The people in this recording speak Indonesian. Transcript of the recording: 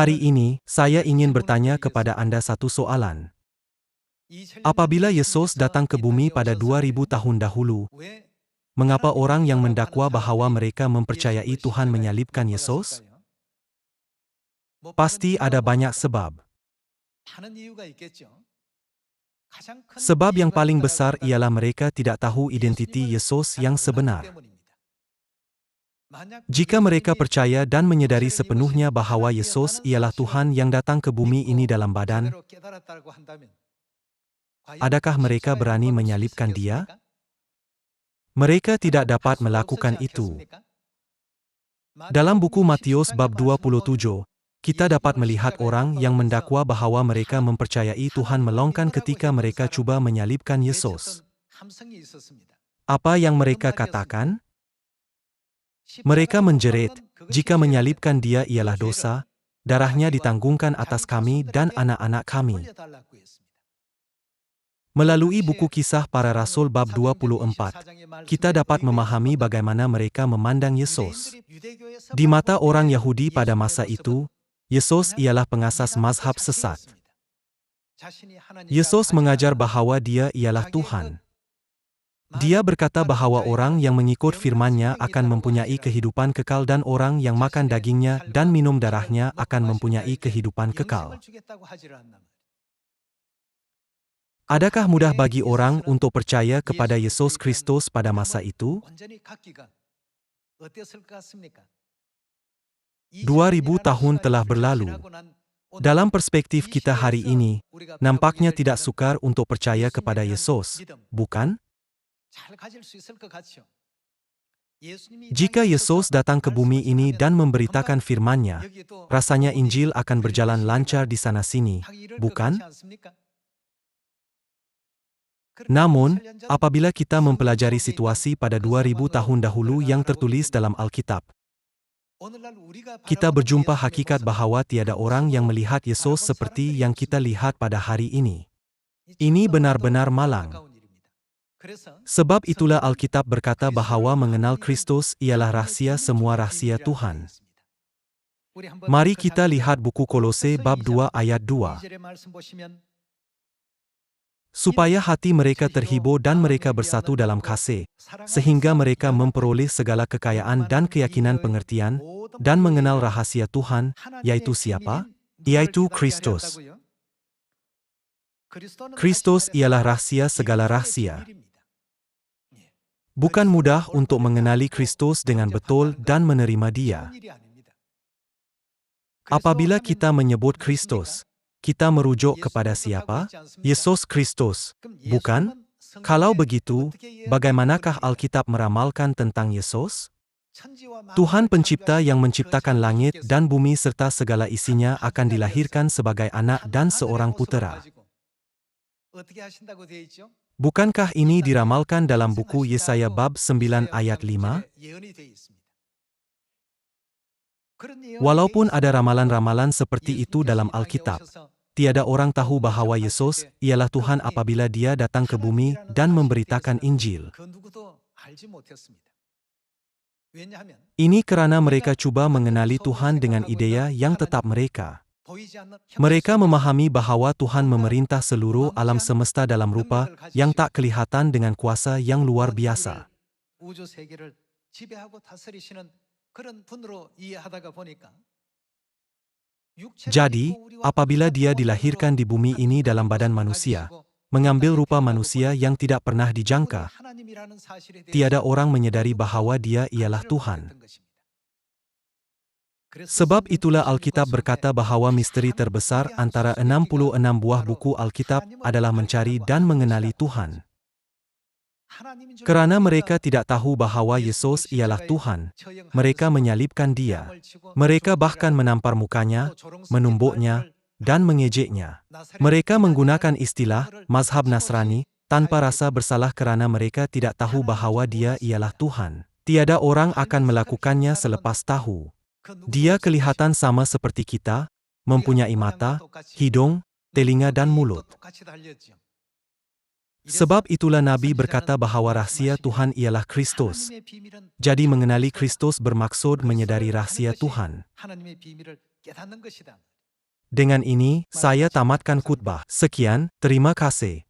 Hari ini, saya ingin bertanya kepada Anda satu soalan. Apabila Yesus datang ke bumi pada 2000 tahun dahulu, mengapa orang yang mendakwa bahwa mereka mempercayai Tuhan menyalibkan Yesus? Pasti ada banyak sebab. Sebab yang paling besar ialah mereka tidak tahu identiti Yesus yang sebenar. Jika mereka percaya dan menyadari sepenuhnya bahwa Yesus ialah Tuhan yang datang ke bumi ini dalam badan, adakah mereka berani menyalibkan Dia? Mereka tidak dapat melakukan itu. Dalam buku Matius bab 27, kita dapat melihat orang yang mendakwa bahwa mereka mempercayai Tuhan melongkan ketika mereka coba menyalibkan Yesus. Apa yang mereka katakan? Mereka menjerit, jika menyalibkan Dia ialah dosa, darahnya ditanggungkan atas kami dan anak-anak kami. Melalui buku Kisah Para Rasul bab 24, kita dapat memahami bagaimana mereka memandang Yesus. Di mata orang Yahudi pada masa itu, Yesus ialah pengasas mazhab sesat. Yesus mengajar bahwa Dia ialah Tuhan. Dia berkata bahwa orang yang mengikut firman-Nya akan mempunyai kehidupan kekal dan orang yang makan dagingnya dan minum darahnya akan mempunyai kehidupan kekal. Adakah mudah bagi orang untuk percaya kepada Yesus Kristus pada masa itu? 2000 tahun telah berlalu. Dalam perspektif kita hari ini, nampaknya tidak sukar untuk percaya kepada Yesus, bukan? Jika Yesus datang ke bumi ini dan memberitakan firman-Nya, rasanya Injil akan berjalan lancar di sana-sini, bukan? Namun, apabila kita mempelajari situasi pada 2000 tahun dahulu yang tertulis dalam Alkitab, kita berjumpa hakikat bahwa tiada orang yang melihat Yesus seperti yang kita lihat pada hari ini. Ini benar-benar malang. Sebab itulah Alkitab berkata bahwa mengenal Kristus ialah rahasia semua rahasia Tuhan. Mari kita lihat buku Kolose bab 2 ayat 2. Supaya hati mereka terhibur dan mereka bersatu dalam kasih, sehingga mereka memperoleh segala kekayaan dan keyakinan pengertian, dan mengenal rahasia Tuhan, yaitu siapa? Yaitu Kristus. Kristus ialah rahasia segala rahasia. Bukan mudah untuk mengenali Kristus dengan betul dan menerima Dia. Apabila kita menyebut Kristus, kita merujuk kepada siapa? Yesus Kristus, bukan? Kalau begitu, bagaimanakah Alkitab meramalkan tentang Yesus? Tuhan Pencipta yang menciptakan langit dan bumi serta segala isinya akan dilahirkan sebagai anak dan seorang putera. Bukankah ini diramalkan dalam buku Yesaya bab 9 ayat 5? Walaupun ada ramalan-ramalan seperti itu dalam Alkitab, tiada orang tahu bahwa Yesus ialah Tuhan apabila Dia datang ke bumi dan memberitakan Injil. Ini karena mereka coba mengenali Tuhan dengan idea yang tetap mereka. Mereka memahami bahwa Tuhan memerintah seluruh alam semesta dalam rupa yang tak kelihatan dengan kuasa yang luar biasa. Jadi, apabila Dia dilahirkan di bumi ini dalam badan manusia, mengambil rupa manusia yang tidak pernah dijangka, tiada orang menyadari bahwa Dia ialah Tuhan. Sebab itulah Alkitab berkata bahwa misteri terbesar antara 66 buah buku Alkitab adalah mencari dan mengenali Tuhan. Kerana mereka tidak tahu bahwa Yesus ialah Tuhan, mereka menyalibkan Dia. Mereka bahkan menampar mukanya, menumbuknya, dan mengejeknya. Mereka menggunakan istilah mazhab Nasrani tanpa rasa bersalah kerana mereka tidak tahu bahwa Dia ialah Tuhan. Tiada orang akan melakukannya selepas tahu. Dia kelihatan sama seperti kita, mempunyai mata, hidung, telinga dan mulut. Sebab itulah Nabi berkata bahwa rahasia Tuhan ialah Kristus. Jadi mengenali Kristus bermaksud menyadari rahasia Tuhan. Dengan ini, saya tamatkan khutbah. Sekian, terima kasih.